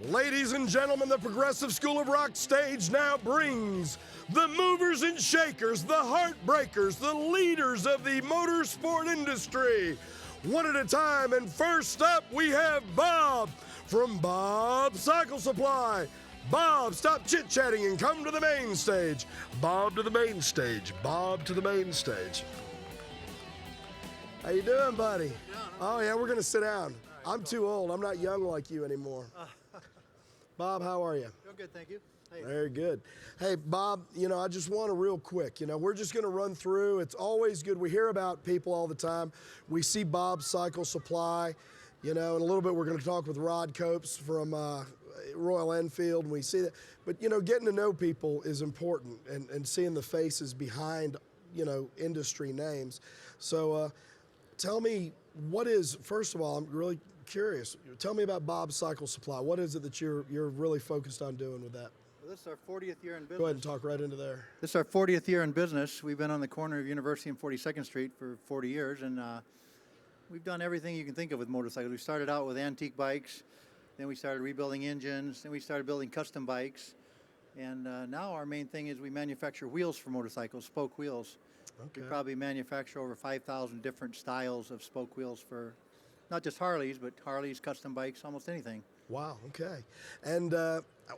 Ladies and gentlemen, the Progressive School of Rock stage now brings the movers and shakers, the heartbreakers, the leaders of the motorsport industry. One at a time, and first up we have Bob from Bob Cycle Supply. Bob, stop chit-chatting and come to the main stage. Bob to the main stage. Bob to the main stage. How you doing, buddy? Oh yeah, we're gonna sit down. I'm too old. I'm not young like you anymore. Bob, how are you? Doing good, thank you. Hey. Very good. Hey, Bob, I just want to real quick, we're just going to run through. It's always good. We hear about people all the time. We see Bob Cycle Supply, in a little bit we're going to talk with Rod Copes from Royal Enfield, and we see that. But, getting to know people is important, and seeing the faces behind, industry names. So tell me, first of all, I'm really curious. Tell me about Bob Cycle Supply. What is it that you're really focused on doing with that? Well, this is our 40th year in business. Go ahead and talk right into there. This is our 40th year in business. We've been on the corner of University and 42nd Street for 40 years, and we've done everything you can think of with motorcycles. We started out with antique bikes, then we started rebuilding engines, then we started building custom bikes, and now our main thing is we manufacture wheels for motorcycles, spoke wheels. Okay. We probably manufacture over 5,000 different styles of spoke wheels for not just Harleys, but Harleys, custom bikes, almost anything. Wow, okay. And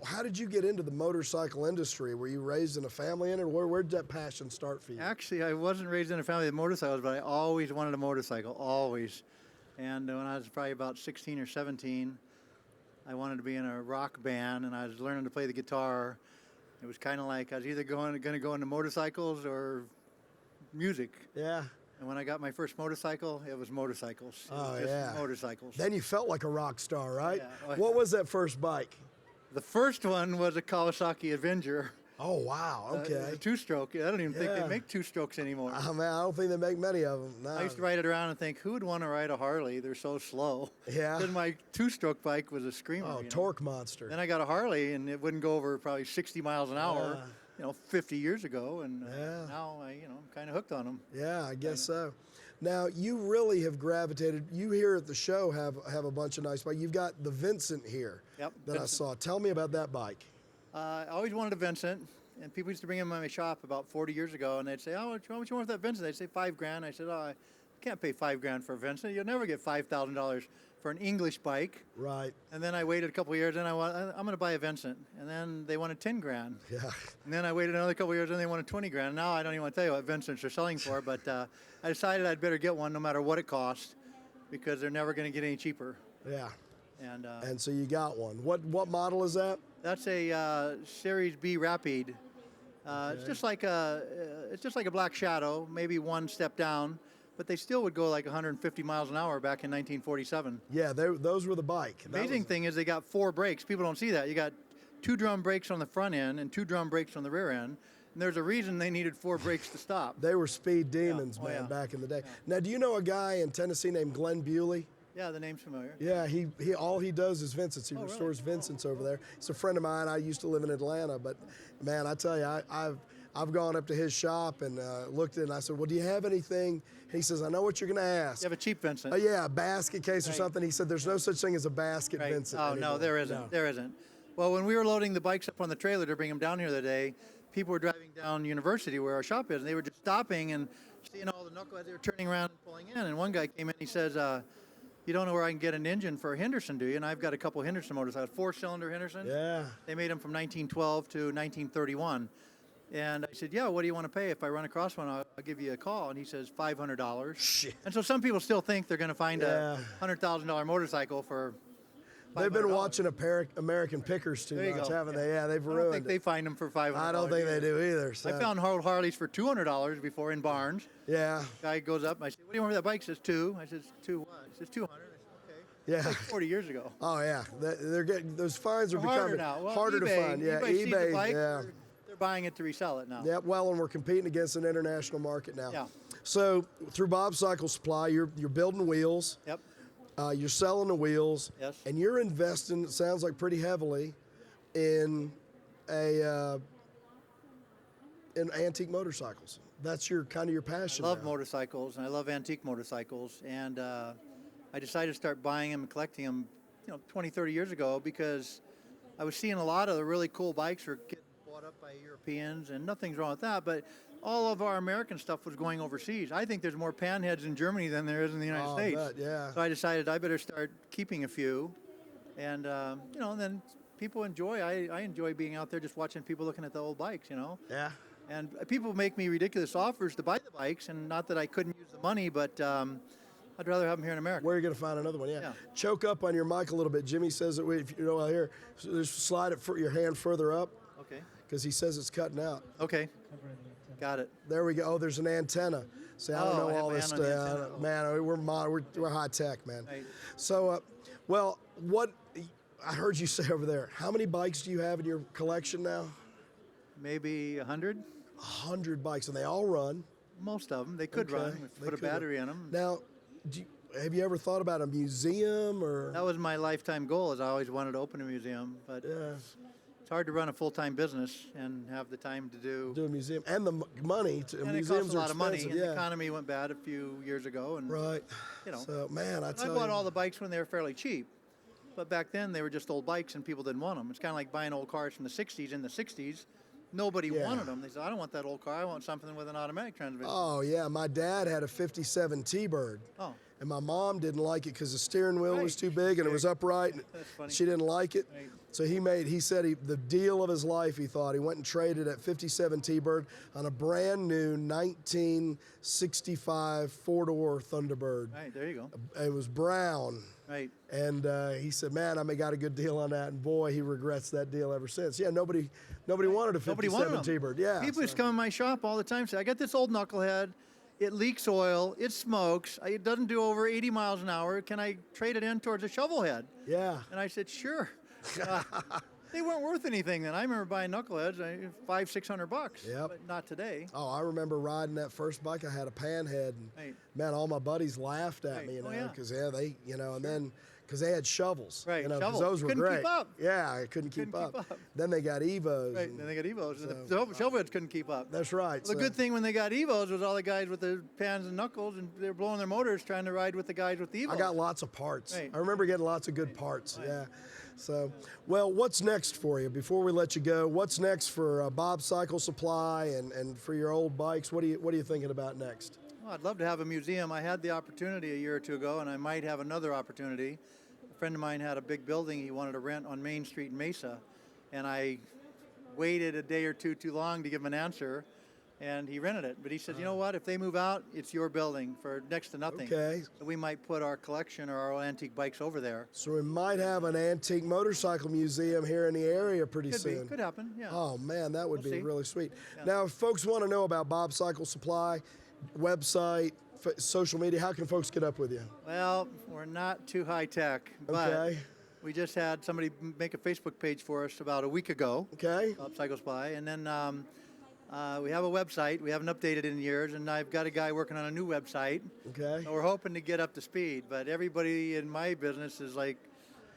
how did you get into the motorcycle industry? Were you raised in a family in it? Where'd that passion start for you? Actually, I wasn't raised in a family of motorcycles, but I always wanted a motorcycle, always. And when I was probably about 16 or 17, I wanted to be in a rock band, and I was learning to play the guitar. It was kind of like I was either going to go into motorcycles or music. Yeah. And when I got my first motorcycle, it was motorcycles. It was just motorcycles. Then you felt like a rock star, right? Yeah. What was that first bike? The first one was a Kawasaki Avenger. Oh, wow, okay. A two-stroke. I don't even think they make two-strokes anymore. Oh, man, I don't think they make many of them. No. I used to ride it around and think, who would want to ride a Harley? They're so slow. Yeah. Then my two-stroke bike was a screamer. Oh, torque monster. Then I got a Harley, and it wouldn't go over probably 60 miles an hour. 50 years ago, and now I'm kind of hooked on them. Yeah, I guess so. Now, you really have gravitated. You here at the show have a bunch of nice bikes. You've got the Vincent here that Vincent. I saw. Tell me about that bike. I always wanted a Vincent, and people used to bring him in my shop about 40 years ago, and they'd say, "Oh, how much you want for that Vincent?" They'd say $5,000. I said, "Oh, I can't pay $5,000 for a Vincent. You'll never get $5,000 for an English bike." Right. And then I waited a couple of years, and I'm going to buy a Vincent. And then they wanted $10,000. Yeah. And then I waited another couple of years, and they wanted $20,000. Now I don't even want to tell you what Vincents are selling for, but I decided I'd better get one no matter what it costs, because they're never going to get any cheaper. Yeah. And so you got one. What model is that? That's a Series B Rapide. It's just like a Black Shadow, maybe one step down. But they still would go like 150 miles an hour back in 1947. Yeah, those were the bike. Amazing thing is they got 4 brakes. People don't see that. You got 2 drum brakes on the front end and 2 drum brakes on the rear end. And there's a reason they needed 4 brakes to stop. They were speed demons, back in the day. Yeah. Now, do you know a guy in Tennessee named Glenn Bewley? Yeah, the name's familiar. Yeah, he all he does is Vincent's. He restores Vincent's over there. He's a friend of mine. I used to live in Atlanta, but man, I tell you, I've gone up to his shop and looked at it, and I said, well, do you have anything? He says, I know what you're going to ask. You have a cheap Vincent. Oh, yeah, a basket case or something. He said, there's no such thing as a basket Vincent Oh, anymore. no, there isn't. No. There isn't. Well, when we were loading the bikes up on the trailer to bring them down here the day, people were driving down University where our shop is, and they were just stopping and seeing all the knuckleheads. They were turning around and pulling in, and one guy came in, he says, you don't know where I can get an engine for a Henderson, do you? And I've got a couple Henderson motorcycles, 4-cylinder Henderson. Yeah. They made them from 1912 to 1931. And I said, yeah, what do you want to pay? If I run across one, I'll give you a call. And he says, $500. Shit. And so some people still think they're going to find a $100,000 motorcycle for $500. They've been watching American Pickers too much, haven't they? Yeah, they've ruined it. I don't think they find them for $500. I don't think they do either. So. I found Harleys for $200 before in barns. Yeah. Guy goes up, and I say, what do you want for that bike? He says, 2. I says, 2 what? He says, 200. Yeah. Like 40 years ago. Oh yeah, they're getting those fines are harder becoming now. Well, harder eBay, to find. Yeah, eBay. Bike, yeah. They're buying it to resell it now. Yeah, well, and we're competing against an international market now. Yeah. So through Bob Cycle Supply, you're building wheels. Yep. You're selling the wheels. Yes. And you're investing. It sounds like pretty heavily in in antique motorcycles. That's your passion. I love motorcycles, and I love antique motorcycles, and I decided to start buying them and collecting them, 20, 30 years ago because I was seeing a lot of the really cool bikes were getting bought up by Europeans, and nothing's wrong with that, but all of our American stuff was going overseas. I think there's more panheads in Germany than there is in the United States. I bet, yeah. So I decided I better start keeping a few, and you know, and then people enjoy. I enjoy being out there just watching people looking at the old bikes, you know. Yeah. And people make me ridiculous offers to buy the bikes, and not that I couldn't use the money, but I'd rather have them here in America. Where are you going to find another one? Yeah. Yeah. Choke up on your mic a little bit. Jimmy says that if you know out here, just slide it for your hand further up Okay. because he says it's cutting out. Okay. Got it. There we go. Oh, there's an antenna. See, I don't Oh, I know all have this my hand on the stuff. antenna. Man, we're high tech, man. Right. So, well, what I heard you say over there. How many bikes do you have in your collection now? Maybe 100. 100 bikes, and they all run. Most of them. They could Okay, run. If they put a could run. battery in them. Now, have you ever thought about a museum or? That was my lifetime goal. Is I always wanted to open a museum, but Yeah, it's hard to run a full-time business and have the time to do. do a museum and the money. And it Museums costs a lot are of money. expensive, And yeah. the economy went bad a few years ago, and Right. you know. So, man, I I tell bought you. all the bikes when they were fairly cheap, but back then they were just old bikes and people didn't want them. It's kind of like buying old cars from the '60s. In the '60s, nobody Yeah. wanted them. They said, "I don't want that old car. I want something with an automatic transmission." Oh yeah, my dad had a '57 T-Bird. Oh. And my mom didn't like it because the steering wheel was Right. too big and it was upright. And That's funny. she didn't like it. Right. So he said the deal of his life, he thought. He went and traded at 57 T-Bird on a brand new 1965 four-door Thunderbird. Right, there you go. It was brown. Right. And he said, man, I got a good deal on that. And boy, he regrets that deal ever since. Yeah, nobody wanted a Nobody wanted 57 them. T-Bird. Yeah. People so- just come in my shop all the time. Say, "I got this old knucklehead. It leaks oil. It smokes. It doesn't do over 80 miles an hour. Can I trade it in towards a shovel head?" Yeah. And I said, "Sure." They weren't worth anything then. I remember buying knuckleheads, $500-600. Yep. But not today. Oh, I remember riding that first bike. I had a panhead, and Right. man, all my buddies laughed at Right. me, Oh, yeah. because they, and then because they had shovels, Right, because shovels. those were Couldn't great. keep up. Yeah, I couldn't keep Couldn't up. keep up. Then they got Evos. Right. and- Then they got Evos. The shovel heads couldn't keep up. That's right. The good thing when they got Evos was all the guys with the pans and knuckles, and they were blowing their motors trying to ride with the guys with the Evos. I got lots of parts. Right. I remember getting lots of good parts. Yeah. So, well, what's next for you? Before we let you go, what's next for Bob Cycle Supply and for your old bikes? What are you thinking about next? Well, I'd love to have a museum. I had the opportunity a year or two ago, and I might have another opportunity. A friend of mine had a big building he wanted to rent on Main Street in Mesa, and I waited a day or two too long to give him an answer, and he rented it. But he said, "You know what? If they move out, it's your building for next to nothing." Okay. So we might put our collection or our antique bikes over there. So we might have an antique motorcycle museum here in the area pretty Could soon. be. Could happen. Yeah. Oh man, that would We'll be see. really sweet. Yeah. Now, if folks want to know about Bob Cycle Supply, website, social media, how can folks get up with you? Well, we're not too high tech, but Okay. we just had somebody make a Facebook page for us about a week ago. Okay. Bob Cycle Supply, and then we have a website. We haven't updated it in years, and I've got a guy working on a new website. Okay. So we're hoping to get up to speed, but everybody in my business is like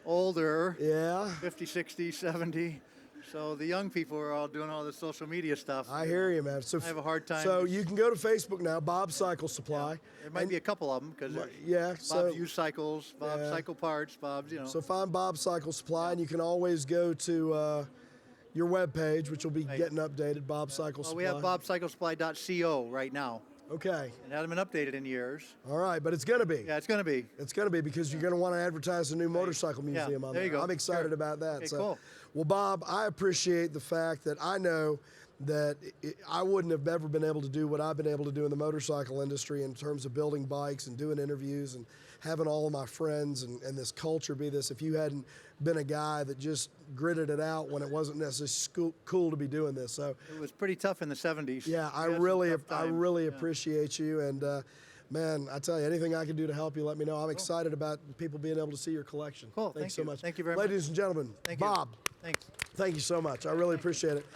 older, Yeah. 50, 60, 70. So the young people are all doing all the social media stuff. I hear you, man. So I have a hard time So just- you can go to Facebook now, Bob Cycle Supply. There might be a couple of them because Yeah. Bob's So used cycles, Bob's Yeah. cycle parts, Bob's, you know. so find Bob Cycle Supply, and you can always go to your webpage, which will be getting updated. Bob Cycle Well, Supply. we have bobcyclesupply.co right now. Okay. It hasn't been updated in years. All right, but it's gonna be. Yeah, it's going to be. It's going to be because you're going to want to advertise a new motorcycle Yeah, museum on there you go. I'm excited Sure. about that. Okay, so, cool. well, Bob, I appreciate the fact that I know that I wouldn't have ever been able to do what I've been able to do in the motorcycle industry in terms of building bikes and doing interviews and having all of my friends and this culture be this if you hadn't been a guy that just gritted it out when it wasn't necessarily cool to be doing this. So, It was pretty tough in the 70s. yeah, I We had some really tough times. Yeah. appreciate you, and man, I tell you, anything I can do to help you, let me know. I'm excited about people being able to see your collection. Cool, Thanks thank so you. much. Thank you very much. Ladies and gentlemen, Thank you. Bob, Thanks. thank you so much. I really appreciate it.